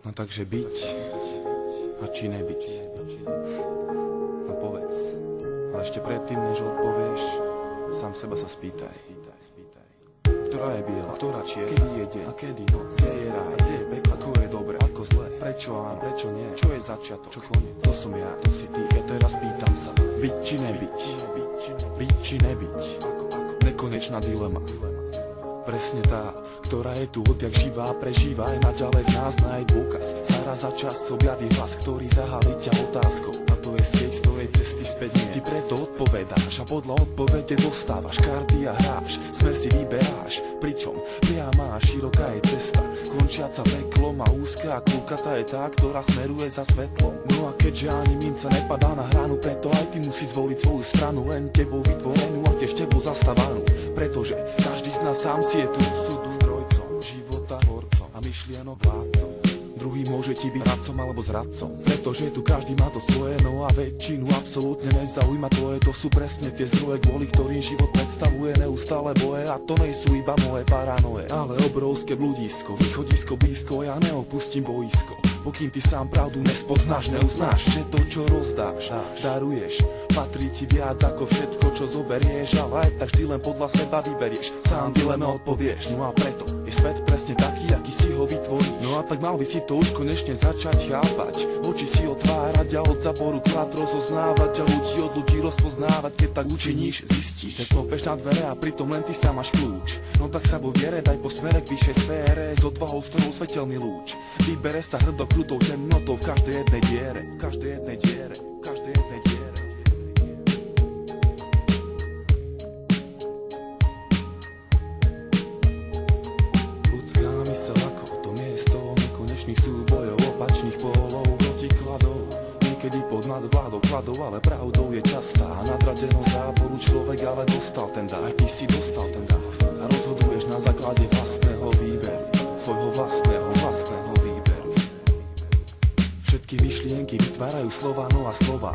No takže byť a či nebyť. No povedz, ale ešte predtým, než odpovieš, sám seba sa spýtaj. Ktorá je biela, ktorá čierna, kedy je deň a kedy noc, kde je ráj, kde je peklo, ako je dobre, ako zle, prečo áno, prečo nie, čo je začiatok, čo koniec, to som ja, to si ty, ja teraz pýtam sa, byť či nebyť, byť či nebyť, nekonečná dilema. Presne tá, ktorá je tu odjak živá, prežíva aj naďalej v nás nájsť dôkaz. Sa za čas objaví hlas, ktorý zahalí ťa otázkou. A to je sieť z tvojej cesty späť nie. Ty preto odpovedáš a podľa odpovede dostávaš karty a hráš. Smer si vyberáš, pričom priama a široká je cesta. Končiaca peklom a úzka a kľúkata je tá, ktorá smeruje za svetlom. No a keďže ani minca nepadá na hranu, preto aj ty musí zvoliť svoju stranu, len tebou vytvorenú a tiež tebou zastávanú. Pretože každý z nás sám si je tu súdu zdrojcom, života tvorcom a myšlienok vládcom. Druhý môže ti byť radcom alebo zradcom, pretože tu každý má to svoje, no a väčšinu absolútne nezaujíma tvoje. To sú presne tie zdroje, kvôli ktorým život predstavuje neustále boje. A to nejsú iba moje paranoje, ale obrovské bludisko, východisko blízko, ja neopustím boisko. Pokým ty sám pravdu nespoznáš, neuznáš, že to, čo rozdáš, daruješ, patrí ti viac ako všetko, čo zoberieš, ale aj tak vždy len podľa seba vyberieš, sám dileme odpovieš. No a preto je svet presne taký, aký si ho vytvoríš. No a tak mal by si to už konečne začať chápať, oči si otvárať a od zaboru klad rozoznávať a ľudí od ľudí rozpoznávať. Keď tak učiníš, zistíš, že klopeš na dvere a pritom len ty sám máš kľúč. No tak sa vo viere daj po smere k vyššej sfére, s odvahou, s ktorou svetelný lúč vybere sa hrdo kľudou temnotou v každej jednej diere, v každej jednej diere, v každej jednej diere. Ľudská myseľ ako to miesto nekonečných súbojov, opačných pólov, protikladov. Niekedy pod nadvládou kladov, ale pravdou je častá. A nadradenou záporu človek ale dostal ten dar. Aj ty si dostal ten dar. A rozhoduješ na základe vlastného výberu, svojho vlastného výberu. Všetky myšlienky vytvárajú slova, no a slova